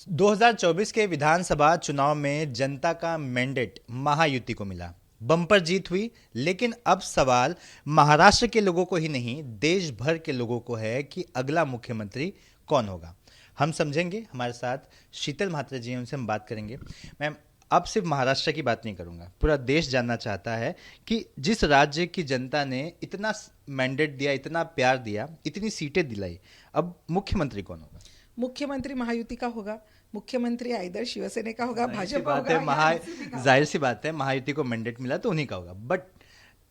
2024 के विधानसभा चुनाव में जनता का मैंडेट महायुति को मिला। बम्पर जीत हुई, लेकिन अब सवाल महाराष्ट्र के लोगों को ही नहीं, देश भर के लोगों को है कि अगला मुख्यमंत्री कौन होगा। हम समझेंगे। हमारे साथ शीतल म्हात्रे जी हैं, उनसे हम बात करेंगे। मैम, अब सिर्फ महाराष्ट्र की बात नहीं करूंगा, पूरा देश जानना चाहता है कि जिस राज्य की जनता ने इतना मैंडेट दिया, इतना प्यार दिया, इतनी सीटें दिलाई, अब मुख्यमंत्री कौन होगा। मुख्यमंत्री महायुति का होगा। मुख्यमंत्री आइदर शिवसेना का होगा, जाहिर सी भाजपा बात है, होगा या एनसीपी का जाहिर होगा। सी बात है, महायुति को मैंडेट मिला तो उन्हीं का होगा। बट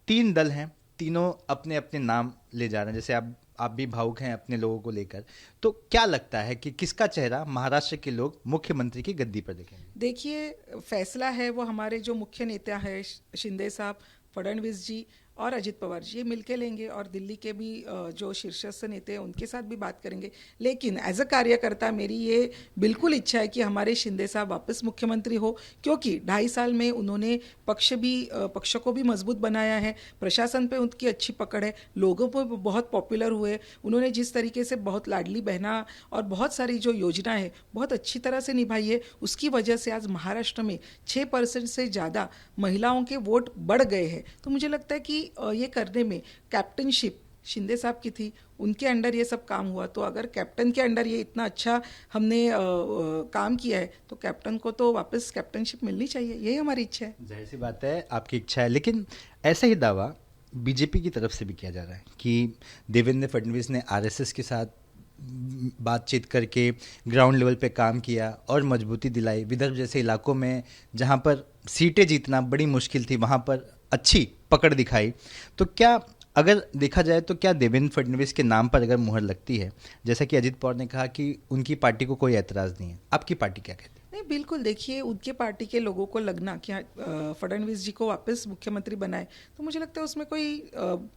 तीन दल हैं, तीनों अपने अपने नाम ले जा रहे हैं। जैसे आप भी भावुक हैं अपने लोगों को लेकर, तो क्या लगता है कि किसका चेहरा महाराष्ट्र के लोग मुख्यमंत्री की गद्दी पर देखेंगे। देखिए, फैसला है वो हमारे जो मुख्य नेता है शिंदे साहब, फडणवीस जी और अजित पवार जी, ये मिलके लेंगे और दिल्ली के भी जो शीर्षस्थ नेता हैं उनके साथ भी बात करेंगे। लेकिन एज अ कार्यकर्ता मेरी ये बिल्कुल इच्छा है कि हमारे शिंदे साहब वापस मुख्यमंत्री हो, क्योंकि 2.5 साल में उन्होंने पक्ष को भी मजबूत बनाया है, प्रशासन पे उनकी अच्छी पकड़ है, लोगों पर बहुत पॉपुलर हुए। उन्होंने जिस तरीके से बहुत लाडली बहना और बहुत सारी जो योजना है बहुत अच्छी तरह से निभाई है, उसकी वजह से आज महाराष्ट्र में 6% से ज़्यादा महिलाओं के वोट बढ़ गए हैं। तो मुझे लगता है कि ये करने में कैप्टनशिप शिंदे साहब की थी, उनके अंडर ये सब काम हुआ। तो अगर कैप्टन के अंडर ये इतना अच्छा हमने काम किया है तो कैप्टन को तो वापस कैप्टनशिप मिलनी चाहिए, यही हमारी इच्छा है। जाहिर सी बात है, आपकी इच्छा है, लेकिन ऐसा ही दावा बीजेपी की तरफ से भी किया जा रहा है कि देवेंद्र फडणवीस ने आरएसएस के साथ बातचीत करके ग्राउंड लेवल पे काम किया और मजबूती दिलाई। विदर्भ जैसे इलाकों में जहां पर सीटें जीतना बड़ी मुश्किल थी, वहां पर अच्छी पकड़ दिखाई। तो क्या, अगर देखा जाए तो क्या देवेंद्र फडणवीस के नाम पर अगर मुहर लगती है, जैसा कि अजित पवार ने कहा कि उनकी पार्टी को कोई ऐतराज़ नहीं है, आपकी पार्टी क्या कहती है। नहीं, बिल्कुल। देखिए, उनके पार्टी के लोगों को लगना कि फडणवीस जी को वापस मुख्यमंत्री बनाए, तो मुझे लगता है उसमें कोई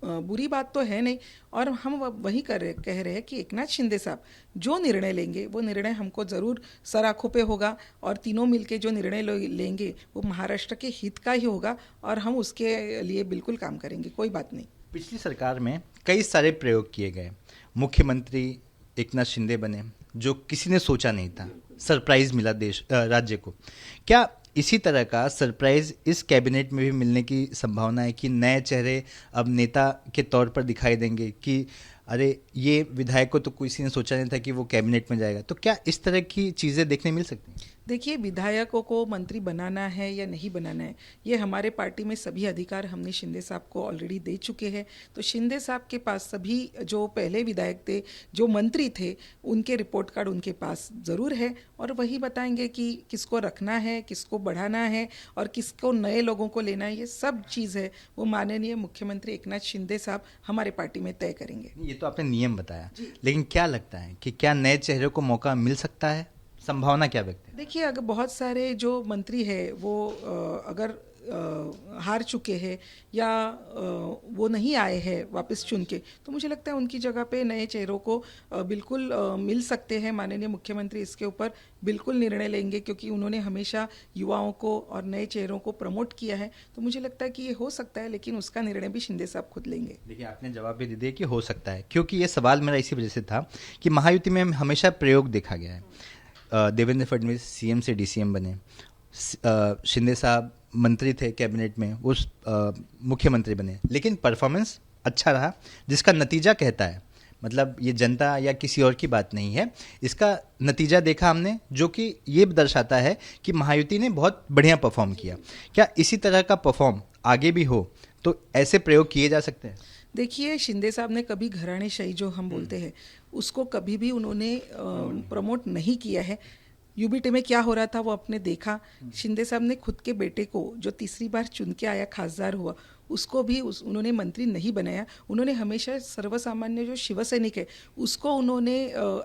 बुरी बात तो है नहीं। और हम वही कह रहे हैं कि एकनाथ शिंदे साहब जो निर्णय लेंगे वो निर्णय हमको ज़रूर सर आँखों पे होगा, और तीनों मिलके जो निर्णय लेंगे वो महाराष्ट्र के हित का ही होगा, और हम उसके लिए बिल्कुल काम करेंगे, कोई बात नहीं। पिछली सरकार में कई सारे प्रयोग किए गए, मुख्यमंत्री एकनाथ शिंदे बने, जो किसी ने सोचा नहीं था, सरप्राइज मिला राज्य को। क्या इसी तरह का सरप्राइज इस कैबिनेट में भी मिलने की संभावना है कि नए चेहरे अब नेता के तौर पर दिखाई देंगे कि अरे ये विधायक को तो किसी ने सोचा नहीं था कि वो कैबिनेट में जाएगा। तो क्या इस तरह की चीज़ें देखने मिल सकती हैं। देखिए, विधायकों को मंत्री बनाना है या नहीं बनाना है, ये हमारे पार्टी में सभी अधिकार हमने शिंदे साहब को ऑलरेडी दे चुके हैं। तो शिंदे साहब के पास सभी जो पहले विधायक थे, जो मंत्री थे, उनके रिपोर्ट कार्ड उनके पास ज़रूर है, और वही बताएंगे कि किसको रखना है, किसको बढ़ाना है और किसको नए लोगों को लेना है। ये सब चीज़ है वो माननीय मुख्यमंत्री एकनाथ शिंदे साहब हमारे पार्टी में तय करेंगे। ये तो आपने नियम बताया, लेकिन क्या लगता है कि क्या नए चेहरे को मौका मिल सकता है, संभावना क्या व्यक्त है। देखिए, अगर बहुत सारे जो मंत्री हैं वो अगर हार चुके हैं या वो नहीं आए हैं वापस चुन के, तो मुझे लगता है उनकी जगह पे नए चेहरों को बिल्कुल मिल सकते हैं। माननीय मुख्यमंत्री इसके ऊपर बिल्कुल निर्णय लेंगे, क्योंकि उन्होंने हमेशा युवाओं को और नए चेहरों को प्रमोट किया है। तो मुझे लगता है कि ये हो सकता है, लेकिन उसका निर्णय भी शिंदे साहब खुद लेंगे। देखिए, आपने जवाब भी दे दिया कि हो सकता है, क्योंकि ये सवाल मेरा इसी वजह से था कि महायुति में हमेशा प्रयोग देखा गया है। देवेंद्र फडणवीस सीएम से डीसीएम बने, शिंदे साहब मंत्री थे कैबिनेट में, वो मुख्यमंत्री बने, लेकिन परफॉर्मेंस अच्छा रहा, जिसका नतीजा कहता है, मतलब ये जनता या किसी और की बात नहीं है, इसका नतीजा देखा हमने, जो कि ये दर्शाता है कि महायुति ने बहुत बढ़िया परफॉर्म किया। क्या इसी तरह का परफॉर्म आगे भी हो तो ऐसे प्रयोग किए जा सकते हैं। देखिए, शिंदे साहब ने कभी घराणेशाही जो हम बोलते हैं उसको कभी भी उन्होंने प्रमोट नहीं किया है। यूबीटी में क्या हो रहा था वो आपने देखा। शिंदे साहब ने खुद के बेटे को, जो तीसरी बार चुन के आया, खासदार हुआ, उसको भी उन्होंने मंत्री नहीं बनाया। उन्होंने हमेशा सर्वसामान्य जो शिवसैनिक है उसको उन्होंने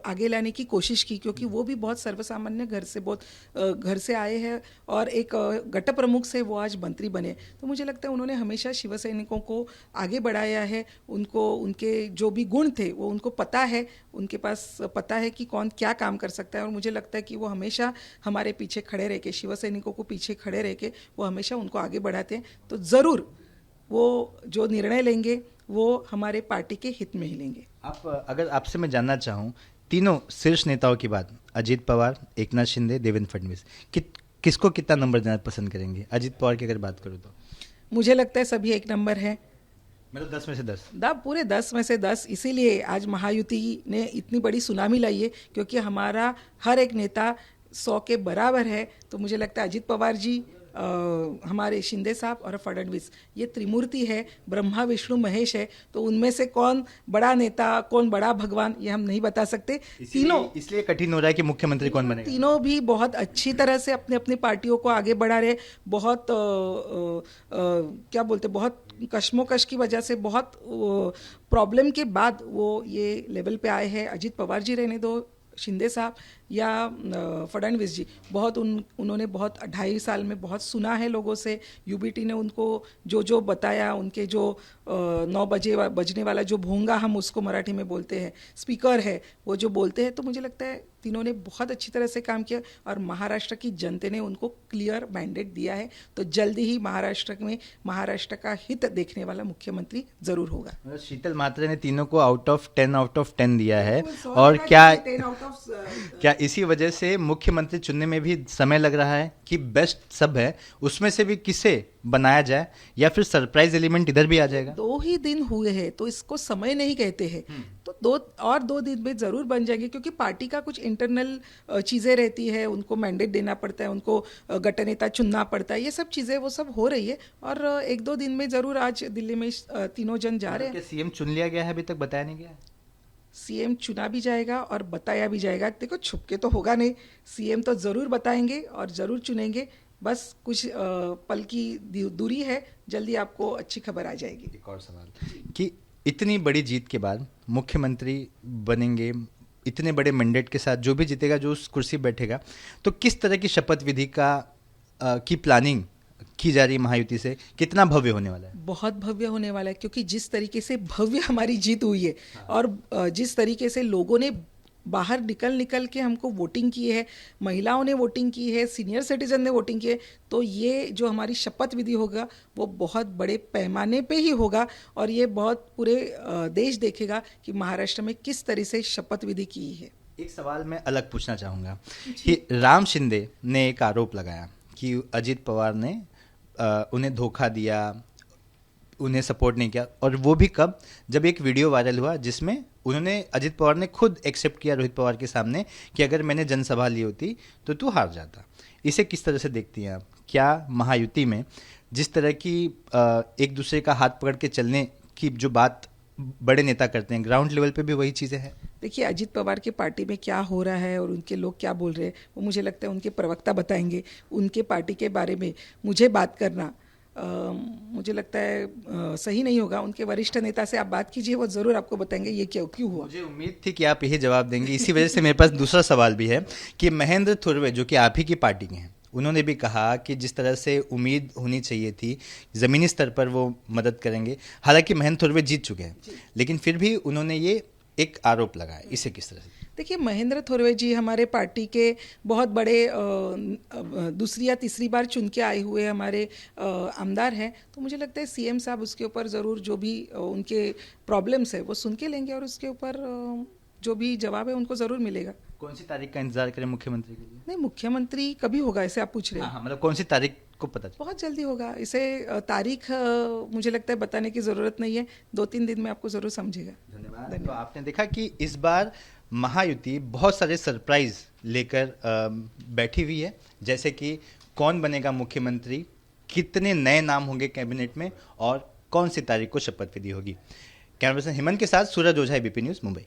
आगे लाने की कोशिश की, क्योंकि वो भी बहुत सर्वसामान्य घर से आए हैं और एक गट प्रमुख से वो आज मंत्री बने। तो मुझे लगता है उन्होंने हमेशा शिवसैनिकों को आगे बढ़ाया है। उनको उनके जो भी गुण थे वो उनको पता है, उनके पास पता है कि कौन क्या काम कर सकता है, और मुझे लगता है कि वो हमेशा हमारे पीछे खड़े रह के, शिवसैनिकों को पीछे खड़े रह के वो हमेशा उनको आगे बढ़ाते हैं। तो ज़रूर वो जो निर्णय लेंगे वो हमारे पार्टी के हित में ही लेंगे। आप, अगर आपसे मैं जानना चाहूँ तीनों शीर्ष नेताओं के बाद अजीत पवार, एकनाथ शिंदे, देवेंद्र फडणवीस, किसको कितना नंबर देना पसंद करेंगे? अजीत पवार की अगर बात करूँ तो मुझे लगता है सभी एक नंबर है, मतलब 10 में से 10। पूरे 10 में से 10। इसीलिए आज महायुति ने इतनी बड़ी सुनामी लाई है, क्योंकि हमारा हर एक नेता 100 के बराबर है। तो मुझे लगता है अजित पवार जी, हमारे शिंदे साहब और फडणवीस, ये त्रिमूर्ति है, ब्रह्मा विष्णु महेश है। तो उनमें से कौन बड़ा नेता, कौन बड़ा भगवान, ये हम नहीं बता सकते। तीनों इसलिए कठिन हो रहा है कि मुख्यमंत्री कौन बनेगा। तीनों भी बहुत अच्छी तरह से अपने अपनी पार्टियों को आगे बढ़ा रहे। बहुत क्या बोलते, बहुत कश्मोकश की वजह से, बहुत प्रॉब्लम के बाद वो ये लेवल पे आए हैं। अजित पवार जी रहने दो, शिंदे साहब या फडणवीस जी, बहुत उन्होंने बहुत 2.5 साल में बहुत सुना है लोगों से। यूबीटी ने उनको जो जो बताया, उनके जो 9 बजने वाला जो भोंगा हम उसको मराठी में बोलते हैं, स्पीकर है, वो जो बोलते हैं, तो मुझे लगता है तीनों ने बहुत अच्छी तरह से काम किया। और महाराष्ट्र की जनता ने उनको क्लियर मैंडेट दिया है। तो जल्दी ही महाराष्ट्र में महाराष्ट्र का हित देखने वाला मुख्यमंत्री जरूर होगा। शीतल मात्रे ने तीनों को आउट ऑफ 10 दिया है। और क्या इसी वजह से मुख्यमंत्री चुनने में भी समय लग रहा है कि बेस्ट सब है उसमें से भी किसे बनाया जाए, या फिर सरप्राइज एलिमेंट इधर भी आ जाएगा? 2 ही दिन हुए हैं, तो इसको समय नहीं कहते हैं। तो 2 दिन में जरूर बन जाएंगे, क्योंकि पार्टी का कुछ इंटरनल चीजें रहती है, उनको मैंडेट देना पड़ता है, उनको गठनेता चुनना पड़ता है, ये सब चीजें वो सब हो रही है। और 1-2 दिन में जरूर आज दिल्ली में तीनों जन जा रहे हैं। सीएम चुन लिया गया है? अभी तक बताया नहीं गया। सीएम चुना भी जाएगा और बताया भी जाएगा। देखो, छुपके तो होगा नहीं, सीएम तो जरूर बताएंगे और जरूर चुनेंगे। बस कुछ पल की दूरी है, जल्दी आपको अच्छी खबर आ जाएगी। एक और सवाल कि इतनी बड़ी जीत के बाद मुख्यमंत्री बनेंगे, इतने बड़े मैंडेट के साथ, जो भी जीतेगा, जो उस कुर्सी बैठेगा, तो किस तरह की शपथ विधि की प्लानिंग की जा रही है महायुति से? कितना भव्य होने वाला है? बहुत भव्य होने वाला है, क्योंकि जिस तरीके से भव्य हमारी जीत हुई है, और जिस तरीके से लोगों ने बाहर निकल के हमको वोटिंग की है, महिलाओं ने वोटिंग की है, सीनियर सिटीजन ने वोटिंग की है, तो ये जो हमारी शपथ विधि होगा वो बहुत बड़े पैमाने पे ही होगा। और ये बहुत पूरे देश देखेगा कि महाराष्ट्र में किस तरह से शपथ विधि की है। एक सवाल मैं अलग पूछना चाहूँगा कि राम शिंदे ने एक आरोप लगाया कि अजित पवार ने उन्हें धोखा दिया, उन्हें सपोर्ट नहीं किया। और वो भी कब? जब एक वीडियो वायरल हुआ जिसमें अजित पवार ने खुद एक्सेप्ट किया रोहित पवार के सामने कि अगर मैंने जनसभा ली होती तो तू हार जाता। इसे किस तरह से देखती हैं आप? क्या महायुति में जिस तरह की एक दूसरे का हाथ पकड़ के चलने की जो बात बड़े नेता करते हैं, ग्राउंड लेवल पे भी वही चीज़ें हैं? देखिए, अजित पवार के पार्टी में क्या हो रहा है और उनके लोग क्या बोल रहे हैं, वो मुझे लगता है उनके प्रवक्ता बताएंगे। उनके पार्टी के बारे में मुझे बात करना मुझे लगता है सही नहीं होगा। उनके वरिष्ठ नेता से आप बात कीजिए, वो ज़रूर आपको बताएंगे ये क्यों हुआ। मुझे उम्मीद थी कि आप यही जवाब देंगे। इसी वजह से मेरे पास दूसरा सवाल भी है कि महेंद्र थुरवे, जो कि आप ही की पार्टी के हैं, उन्होंने भी कहा कि जिस तरह से उम्मीद होनी चाहिए थी ज़मीनी स्तर पर वो मदद करेंगे। हालांकि महेंद्र थुरवे जीत चुके हैं, लेकिन फिर भी उन्होंने ये एक आरोप लगाया। इसे किस तरह से? देखिए, महेंद्र थोरवे जी हमारे पार्टी के बहुत बड़े दूसरी या तीसरी बार चुन के आए हुए हमारे आमदार हैं। तो मुझे लगता है सीएम साहब उसके ऊपर ज़रूर जो भी उनके प्रॉब्लम्स है वो सुन के लेंगे, और उसके ऊपर जो भी जवाब है उनको ज़रूर मिलेगा। कौन सी तारीख का इंतजार करें मुख्यमंत्री के लिए? नहीं, मुख्यमंत्री कभी होगा ऐसे आप पूछ रहे हैं? हाँ, मतलब कौन सी तारीख को पता चले? बहुत जल्दी होगा। इसे तारीख मुझे लगता है बताने की ज़रूरत नहीं है, 2-3 दिन में आपको ज़रूर समझेगा। धन्यवाद। तो आपने देखा कि इस बार महायुति बहुत सारे सरप्राइज लेकर बैठी हुई है, जैसे कि कौन बनेगा मुख्यमंत्री, कितने नए नाम होंगे कैबिनेट में, और कौन सी तारीख को शपथ विधि होगी। कैमरा पर्सन हेमंत के साथ Suraj Ojha, ABP news, Mumbai.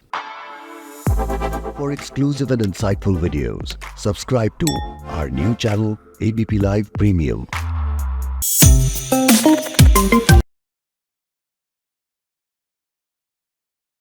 For exclusive and insightful videos, subscribe to our new channel ABP Live Premium.